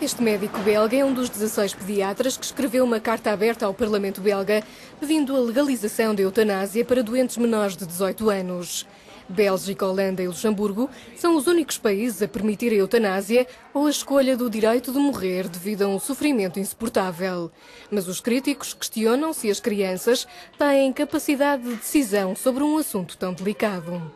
Este médico belga é um dos 16 pediatras que escreveu uma carta aberta ao Parlamento belga pedindo a legalização da eutanásia para doentes menores de 18 anos. Bélgica, Holanda e Luxemburgo são os únicos países a permitir a eutanásia ou a escolha do direito de morrer devido a um sofrimento insuportável. Mas os críticos questionam se as crianças têm capacidade de decisão sobre um assunto tão delicado.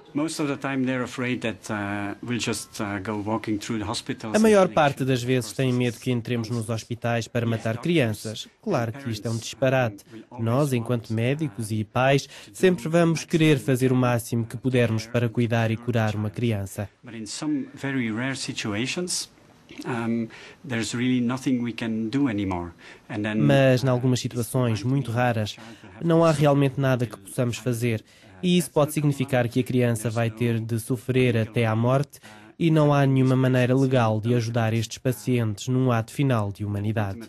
A maior parte das vezes têm medo que entremos nos hospitais para matar crianças. Claro que isto é um disparate. Nós, enquanto médicos e pais, sempre vamos querer fazer o máximo que pudermos para cuidar e curar uma criança. Mas, em algumas situações muito raras, não há realmente nada que possamos fazer. E isso pode significar que a criança vai ter de sofrer até à morte e não há nenhuma maneira legal de ajudar estes pacientes num ato final de humanidade.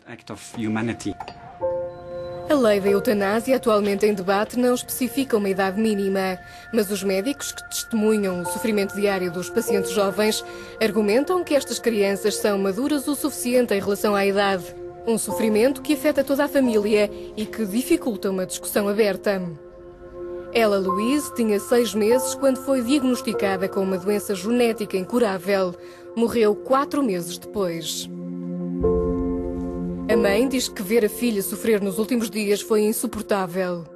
A lei da eutanásia, atualmente em debate, não especifica uma idade mínima, mas os médicos que testemunham o sofrimento diário dos pacientes jovens argumentam que estas crianças são maduras o suficiente em relação à idade. Um sofrimento que afeta toda a família e que dificulta uma discussão aberta. Ella Louise tinha 6 meses quando foi diagnosticada com uma doença genética incurável. Morreu 4 meses depois. A mãe diz que ver a filha sofrer nos últimos dias foi insuportável.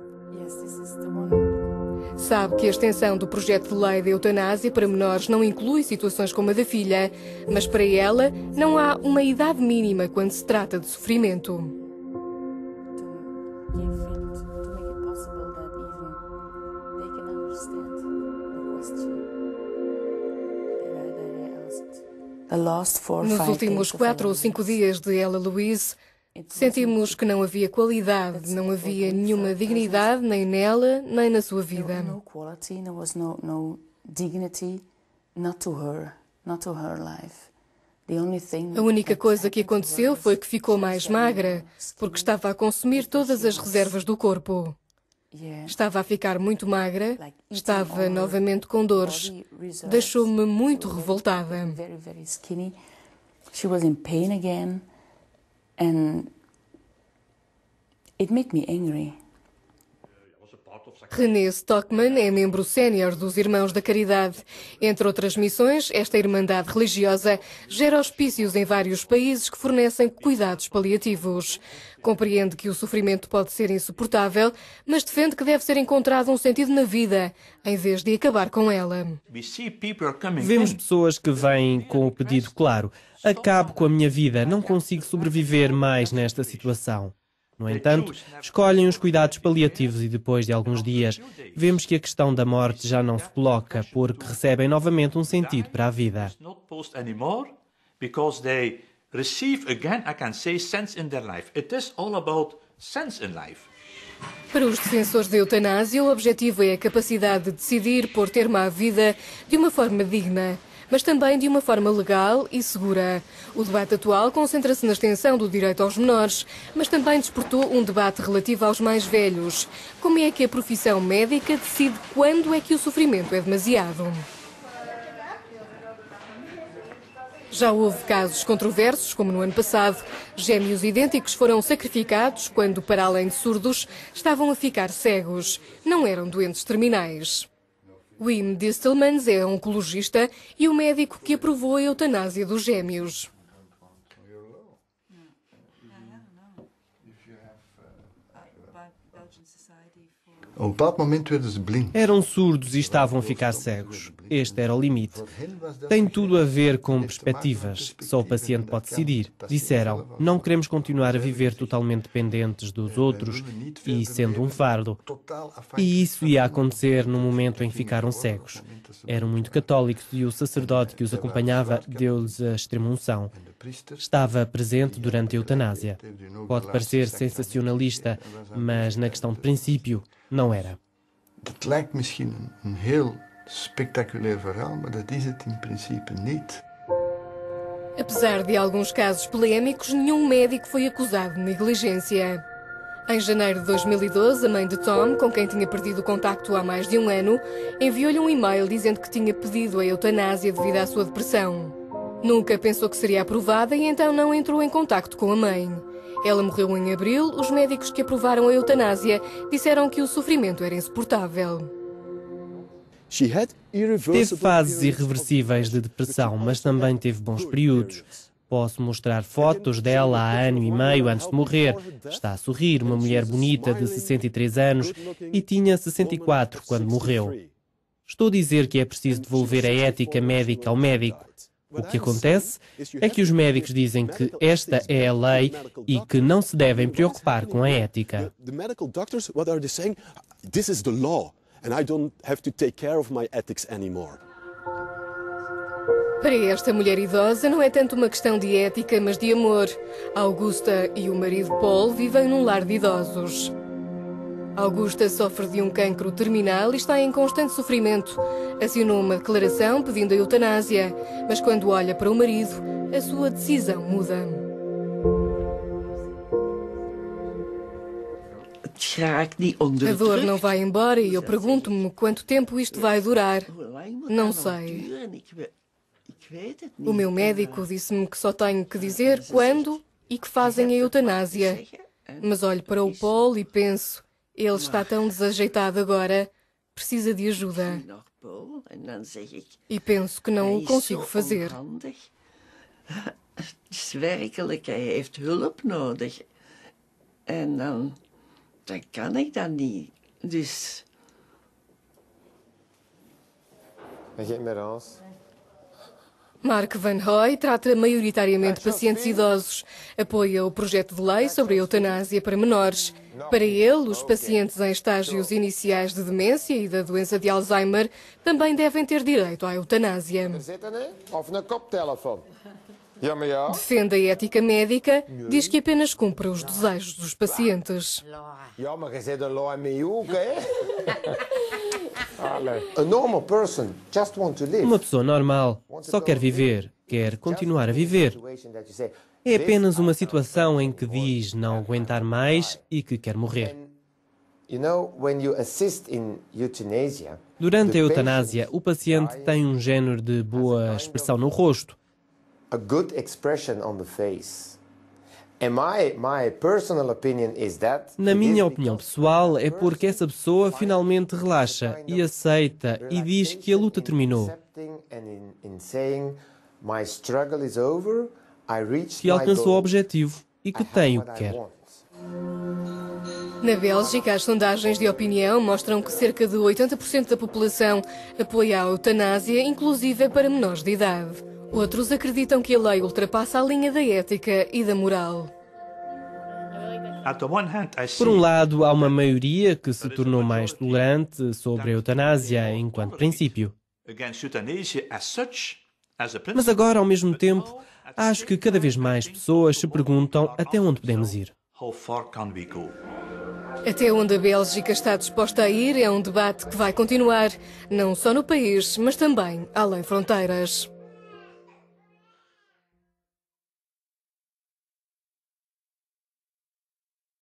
Sabe que a extensão do projeto de lei da eutanásia para menores não inclui situações como a da filha, mas para ela não há uma idade mínima quando se trata de sofrimento. Nos últimos 4 ou 5 dias de Ella Louise, sentimos que não havia qualidade, não havia nenhuma dignidade nem nela, nem na sua vida. A única coisa que aconteceu foi que ficou mais magra, porque estava a consumir todas as reservas do corpo. Estava a ficar muito magra, estava novamente com dores. Deixou-me muito revoltada. René Stockman é membro sénior dos Irmãos da Caridade. Entre outras missões, esta irmandade religiosa gera hospícios em vários países que fornecem cuidados paliativos. Compreende que o sofrimento pode ser insuportável, mas defende que deve ser encontrado um sentido na vida, em vez de acabar com ela. Vemos pessoas que vêm com o pedido claro: acabo com a minha vida, não consigo sobreviver mais nesta situação. No entanto, escolhem os cuidados paliativos e depois de alguns dias vemos que a questão da morte já não se coloca, porque recebem novamente um sentido para a vida. Para os defensores da eutanásia, o objetivo é a capacidade de decidir pôr termo à vida de uma forma digna, mas também de uma forma legal e segura. O debate atual concentra-se na extensão do direito aos menores, mas também despertou um debate relativo aos mais velhos. Como é que a profissão médica decide quando é que o sofrimento é demasiado? Já houve casos controversos, como no ano passado. Gêmeos idênticos foram sacrificados quando, para além de surdos, estavam a ficar cegos. Não eram doentes terminais. Wim Distelmans é oncologista e o médico que aprovou a eutanásia dos gêmeos. Eram surdos e estavam a ficar cegos. Este era o limite. Tem tudo a ver com perspectivas. Só o paciente pode decidir. Disseram: não queremos continuar a viver totalmente dependentes dos outros e sendo um fardo. E isso ia acontecer no momento em que ficaram cegos. Eram muito católicos e o sacerdote que os acompanhava deu-lhes a extrema-unção. Estava presente durante a eutanásia. Pode parecer sensacionalista, mas na questão de princípio, não era. Dat lijkt misschien een heel spectaculair verhaal, maar dat is het in principe niet. Apesar de alguns casos polémicos, nenhum médico foi acusado de negligência. Em janeiro de 2012, a mãe de Tom, com quem tinha perdido o contacto há mais de um ano, enviou-lhe um e-mail dizendo que tinha pedido a eutanásia devido à sua depressão. Nunca pensou que seria aprovada e então não entrou em contacto com a mãe. Ela morreu em abril. Os médicos que aprovaram a eutanásia disseram que o sofrimento era insuportável. Teve fases irreversíveis de depressão, mas também teve bons períodos. Posso mostrar fotos dela há ano e meio antes de morrer. Está a sorrir, uma mulher bonita de 63 anos e tinha 64 quando morreu. Estou a dizer que é preciso devolver a ética médica ao médico. O que acontece é que os médicos dizem que esta é a lei e que não se devem preocupar com a ética. Para esta mulher idosa não é tanto uma questão de ética, mas de amor. Augusta e o marido Paul vivem num lar de idosos. Augusta sofre de um cancro terminal e está em constante sofrimento. Assinou uma declaração pedindo a eutanásia, mas quando olha para o marido, a sua decisão muda. A dor não vai embora e eu pergunto-me quanto tempo isto vai durar. Não sei. O meu médico disse-me que só tenho que dizer quando e que fazem a eutanásia. Mas olho para o Paul e penso, ele está tão desajeitado agora, precisa de ajuda. E penso que não o consigo fazer. Dan kan ik dat niet. Dus. Mark Van Hoy trata maioritariamente pacientes idosos. Apoia o projeto de lei sobre a eutanásia para menores. Para ele, os pacientes em estágios iniciais de demência e da doença de Alzheimer também devem ter direito à eutanásia. Defende a ética médica, diz que apenas cumpre os desejos dos pacientes. Uma pessoa normal só quer viver, quer continuar a viver. É apenas uma situação em que diz não aguentar mais e que quer morrer. Durante a eutanásia, o paciente tem um género de boa expressão no rosto. Na minha opinião pessoal, é porque essa pessoa finalmente relaxa e aceita e diz que a luta terminou, que alcançou o objetivo e que tem o que quer. Na Bélgica, as sondagens de opinião mostram que cerca de 80% da população apoia a eutanásia, inclusive para menores de idade. Outros acreditam que a lei ultrapassa a linha da ética e da moral. Por um lado, há uma maioria que se tornou mais tolerante sobre a eutanásia enquanto princípio. Mas agora, ao mesmo tempo, acho que cada vez mais pessoas se perguntam até onde podemos ir. Até onde a Bélgica está disposta a ir é um debate que vai continuar, não só no país, mas também além fronteiras.